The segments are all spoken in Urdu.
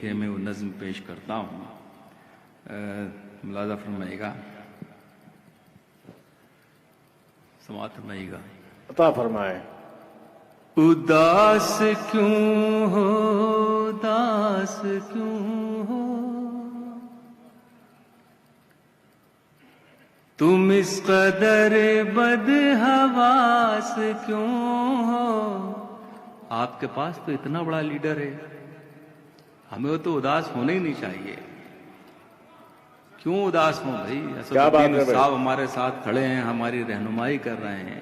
کہ میں وہ نظم پیش کرتا ہوں، ملاحظہ فرمائے گا، سماعت فرمائے گا۔ عطا فرمائے۔ اداس کیوں ہو، اداس کیوں ہو، تم اس قدر بدحواس کیوں ہو۔ آپ کے پاس تو اتنا بڑا لیڈر ہے، ہمیں تو اداس ہونا ہی نہیں چاہیے۔ کیوں اداس ہوں بھائی؟ اسد الدین صاحب ہمارے ساتھ کھڑے ہیں، ہماری رہنمائی کر رہے ہیں،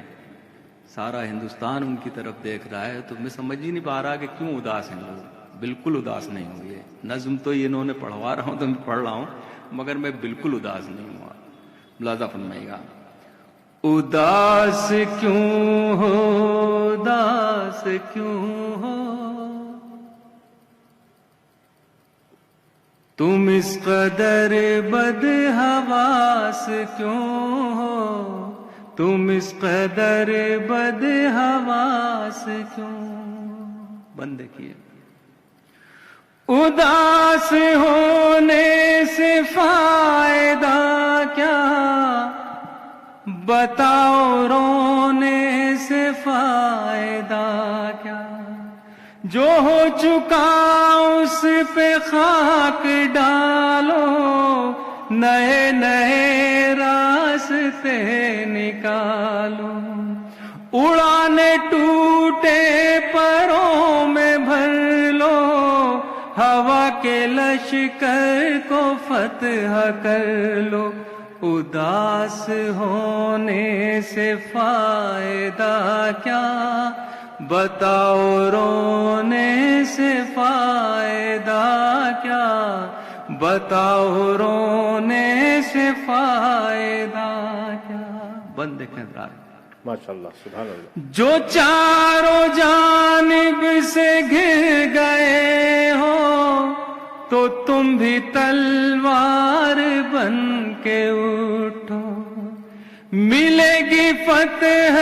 سارا ہندوستان ان کی طرف دیکھ رہا ہے، تو میں سمجھ ہی نہیں پا رہا کہ کیوں اداس ہیں لوگ۔ بالکل اداس نہیں ہوں گے، نظم تو یہ انہوں نے پڑھوا رہا ہوں تو میں پڑھ رہا ہوں، مگر میں بالکل اداس نہیں ہوں۔ ملاحظہ فرمائے گا۔ اداس کیوں ہو، اداس کیوں ہو، تم اس قدر بدحواس کیوں ہو، تم اس قدر بدحواس کیوں۔ بند دیکھیے۔ اداس ہونے سے فائدہ کیا، بتاؤ رونے سے فائدہ کیا، جو ہو چکا اس پہ خاک ڈالو، نئے نئے راستے نکالو، اڑانے ٹوٹے پروں میں بھر لو، ہوا کے لشکر کو فتح کر لو۔ اداس ہونے سے فائدہ کیا، بتاؤ رونے سے فائدہ کیا، بتاؤ رونے سے فائدہ کیا۔ بند دیکھیں ذرا۔ ماشاءاللہ، سبحان اللہ۔ جو چاروں جانب سے گھر گئے ہو، تو تم بھی تلوار بن کے اٹھو، ملے گی فتح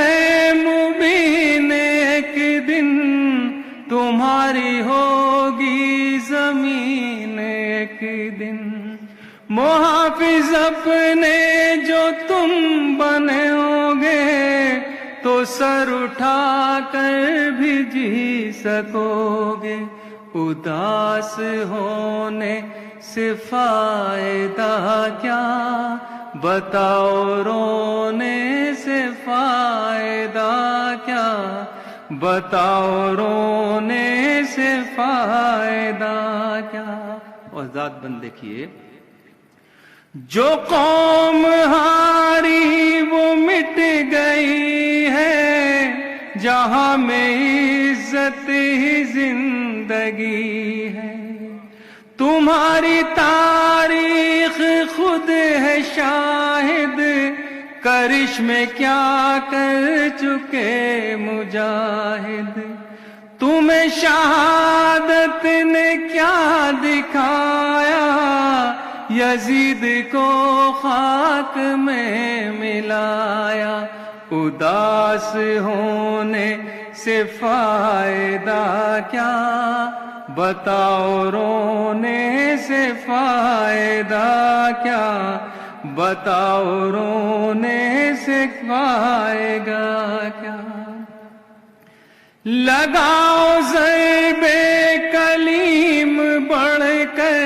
مبین ایک دن، تمہاری ہوگی زمین ایک دن، محافظ اپنے جو تم بنے ہوگے، تو سر اٹھا کر بھی جی سکو گے۔ اداس ہونے سے فائدہ کیا، بتاؤ رونے سے فائدہ کیا، بتاؤ رونے سے فائدہ کیا۔ اور ذات بند دیکھیے۔ جو قوم ہاری وہ مٹ گئی ہے، جہاں میں عزت ہی زندگی ہے، تمہاری تاریخ خود ہے شاہد، کرشمے کیا کر چکے مجاہد، تمہیں شہادت نے کیا دکھایا، یزید کو خاک میں ملایا۔ اداس ہونے سے فائدہ کیا، بتاؤ رونے سے فائدہ کیا، بتاؤ رونے سے فائدہ کیا۔ لگاؤ ضرب کلیم بڑھ کر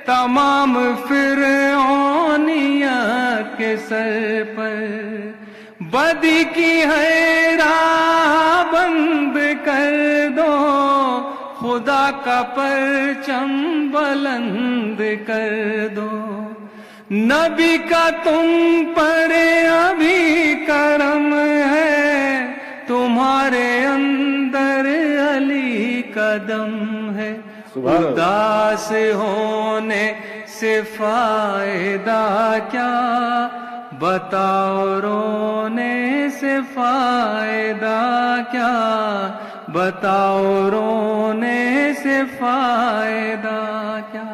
تمام فرعونیت کے سر پر، بدی کی ہے راہ بند کر دو، خدا کا پرچم بلند کر دو، نبی کا تم پر ابھی کرم ہے، تمہارے اندر علی کا دم ہے۔ اداس ہونے سے فائدہ کیا، بتاؤ رونے سے فائدہ کیا، بتاؤ رونے سے فائدہ کیا۔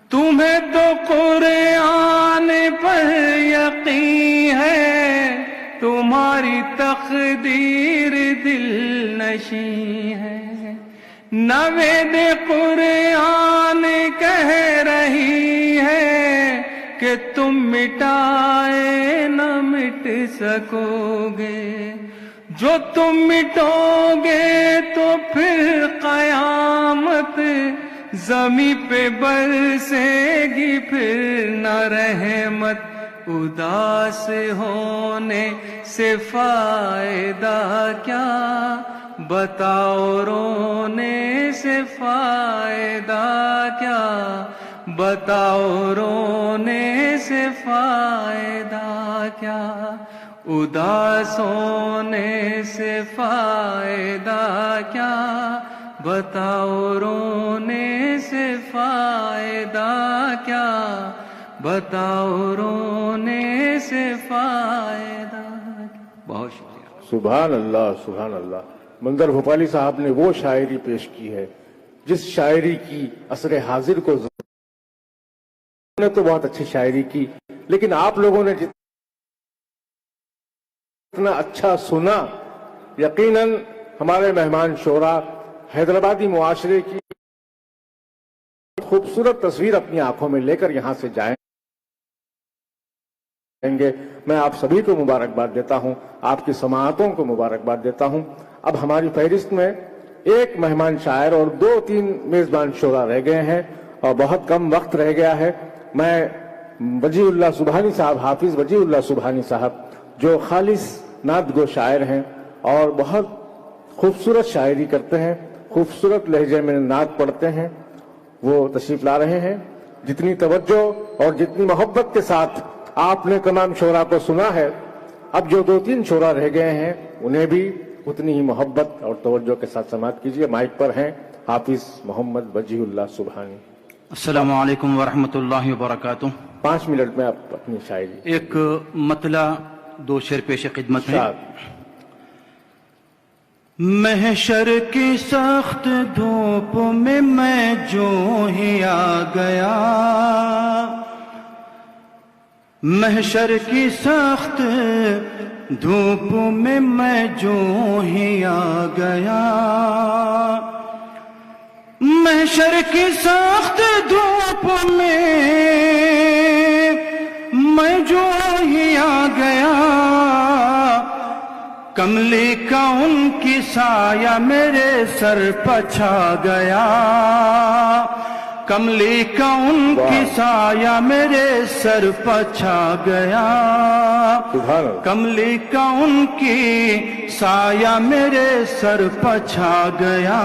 تمہیں تو قرآن پر یقین ہے، تمہاری تقدیر دل نشیں ہے، نوید قرآن کہہ رہی ہے کہ تم مٹائے نہ مٹ سکو گے، جو تم مٹو گے تو پھر قیامت زمین پہ برسے گی پھر نہ رحمت۔ اداس ہونے سے فائدہ کیا، بتاؤ رونے سے فائدہ کیا، بتاؤ رونے سے فائدہ کیا، اداس ہونے سے فائدہ کیا، بتاؤ رونے سے فائدہ کیا، بتاؤ رونے سے فائدہ کیا۔ بہت شکریہ۔ سبحان اللہ، سبحان اللہ۔ منظر بھوپالی صاحب نے وہ شاعری پیش کی ہے جس شاعری کی عصر حاضر کو نے تو بہت اچھی شاعری کی، لیکن آپ لوگوں نے جتنا اچھا سنا، یقیناً ہمارے مہمان شعراء حیدرآبادی معاشرے کی خوبصورت تصویر اپنی آنکھوں میں لے کر یہاں سے جائیں گے۔ میں آپ سبھی کو مبارکباد دیتا ہوں، آپ کی سماعتوں کو مبارکباد دیتا ہوں۔ اب ہماری فہرست میں ایک مہمان شاعر اور 2-3 میزبان شعراء رہ گئے ہیں اور بہت کم وقت رہ گیا ہے۔ میں وجیہ اللہ سبحانی صاحب، حافظ وجیہ اللہ سبحانی صاحب، جو خالص نعت گو شاعر ہیں اور بہت خوبصورت شاعری کرتے ہیں، خوبصورت لہجے میں نعت پڑھتے ہیں، وہ تشریف لا رہے ہیں۔ جتنی توجہ اور جتنی محبت کے ساتھ آپ نے تمام شعراء کو سنا ہے، اب جو 2-3 شعراء رہ گئے ہیں انہیں بھی اتنی ہی محبت اور توجہ کے ساتھ سماعت کیجیے۔ مائک پر ہیں حافظ محمد وجیہ اللہ سبحانی۔ السلام علیکم ورحمۃ اللہ وبرکاتہ۔ 5 منٹ میں آپ اپنی شاعری۔ ایک مطلع 2 شعر پیش خدمت ہے۔ محشر کی سخت دھوپ میں جو ہی آ گیا، محشر کی سخت دھوپ میں جو ہی آ گیا، محشر کی سخت دھوپ میں جو ہی آ گیا، کملی کا ان کی سایہ میرے سر پر چھا گیا، کملی کا ان کی سایہ میرے سر پر چھا گیا، کملی کا ان کی سایہ میرے سر پر چھا گیا۔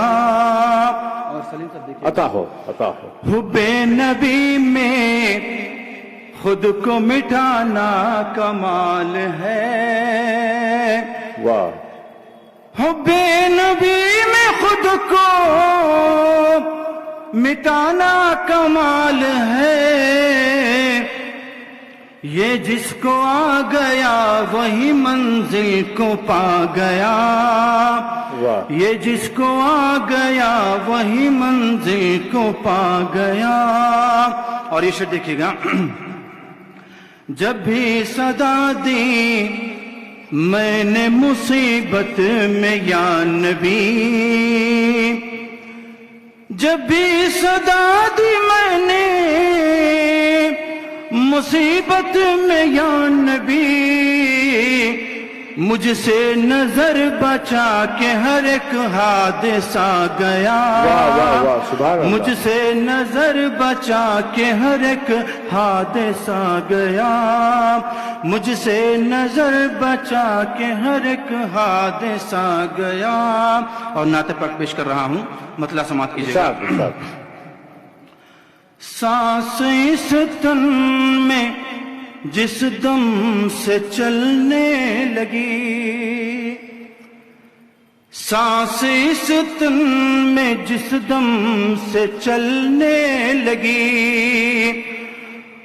عطا ہو، عطا ہو۔ حب نبی میں خود کو مٹانا کمال ہے، واہ۔ حب نبی میں خود کو مٹانا کمال ہے، یہ جس کو آ گیا وہی منزل کو پا گیا، یہ جس کو آ گیا وہی منزل کو پا گیا۔ اور یہ شعر دیکھیے گا۔ جب بھی صدا دی میں نے مصیبت میں یا نبی، جب بھی صدا دی میں نے مصیبت میں یا نبی، مجھ سے نظر بچا کے ہر ایک حادثہ گیا، مجھ سے نظر بچا کے ہر ایک حادثہ گیا، مجھ سے نظر بچا کے ہر ایک حادثہ گیا۔ اور نعت پاک پیش کر رہا ہوں، مطلع سماعت کیجیے گا۔ سانس اس تن میں جس دم سے چلنے لگی، سانس اس تن میں جس دم سے چلنے لگی،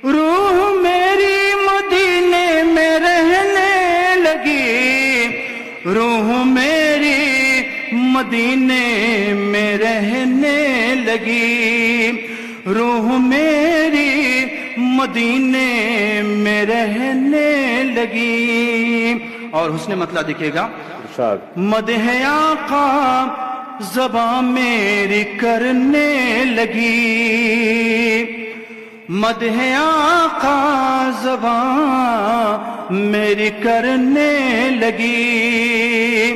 روح میری مدینے میں رہنے لگی، روح میری مدینے میں رہنے لگی، روح میری مدینے میں رہنے لگی۔ اور حسن مطلع دیکھیے گا۔ مدح آقا زباں میری کرنے لگی، مدح آقا زباں میری کرنے لگی،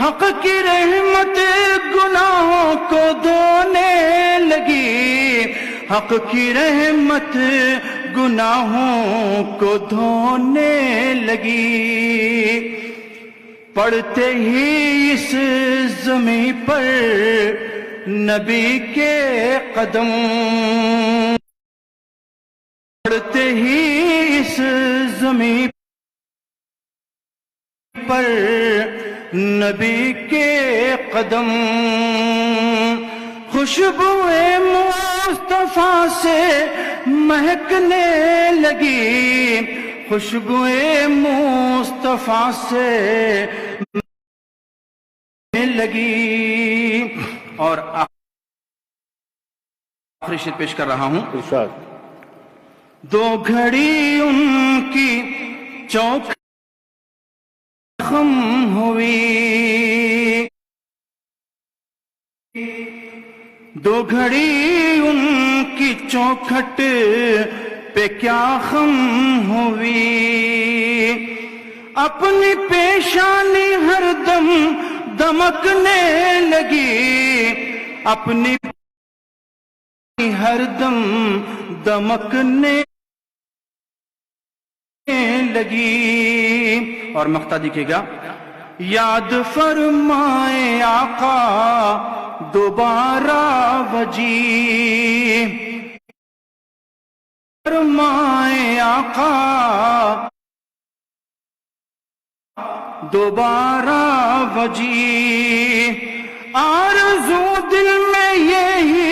حق کی رحمت گناہوں کو دھونے لگی، حق کی رحمت گناہوں کو دھونے لگی، پڑھتے ہی اس زمین پر نبی کے قدم، پڑھتے ہی اس زمین پر نبی کے قدم، خوشبوئے مصطفیٰ سے مہکنے لگی، خوشبوئے مصطفیٰ سے مہکنے لگی۔ اور آخری شعر پیش کر رہا ہوں، ارشاد۔ دو گھڑی ان کی چوک خم ہوئی، دو گھڑی ان کی چوکھٹ پہ کیا خم ہوئی، اپنی پیشانی ہر دم دمکنے لگی، اپنی ہر دم دمکنے لگی۔ اور مقطع دیکھیے گا، یاد فرمائے آقا دوبارہ وجی، فرمائے آقا دوبارہ وجی، آرزو دل میں یہی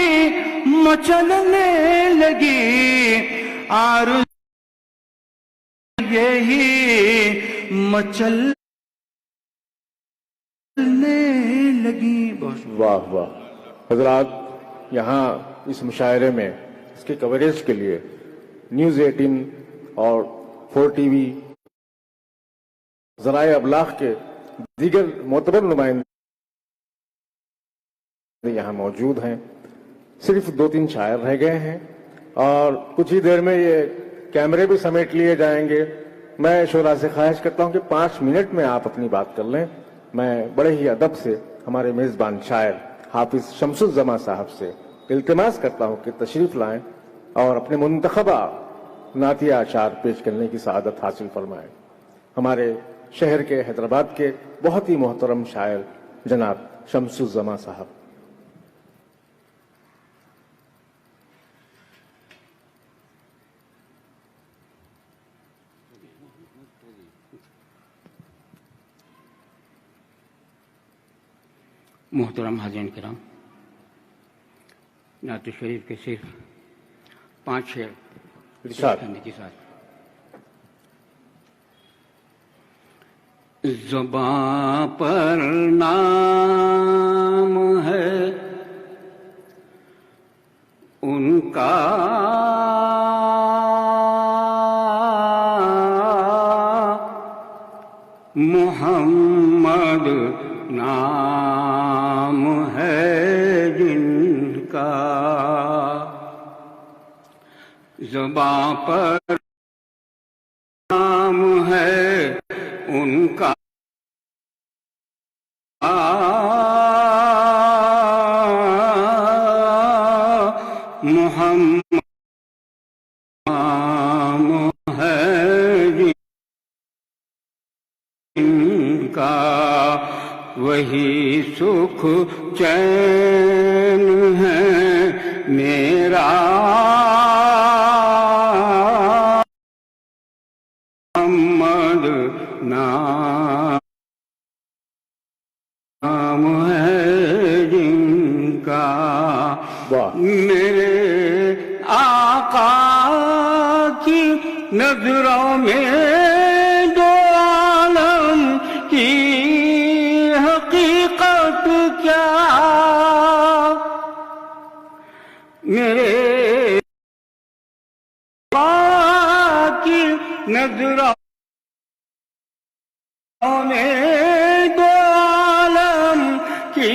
مچلنے لگی، آرزو یہی مچلنے لگی۔ واہ واہ حضرات، یہاں اس مشاعرے میں اس کے کوریج کے لیے نیوز 18 اور 4 ٹی وی ذرائع ابلاغ کے دیگر معتبر نمائندے یہاں موجود ہیں۔ صرف 2-3 شاعر رہ گئے ہیں اور کچھ ہی دیر میں یہ کیمرے بھی سمیٹ لیے جائیں گے۔ میں شعراء سے خواہش کرتا ہوں کہ 5 منٹ میں آپ اپنی بات کر لیں۔ میں بڑے ہی ادب سے ہمارے میزبان شاعر حافظ شمس الزماں صاحب سے التماس کرتا ہوں کہ تشریف لائیں اور اپنے منتخبہ نعتیہ اشعار پیش کرنے کی سعادت حاصل فرمائیں۔ ہمارے شہر کے حیدرآباد کے بہت ہی محترم شاعر جناب شمس الزماں صاحب۔ محترم حاضرین کرام، نعت شریف کے صرف 5 شعر پیش کرنے کے ساتھ زباں پر نام ہے ان کا محمد نام ہے جن کا، زباں پر نام ہے ان کا محمد نام ہے جن کا، وہی سکھ چین ہے میرا محمد نام ہے جن کا، میرے آقا کی نظروں میں دو عالم کی حقیقت کیا، میرے آقا کی نظروں میں دو عالم کی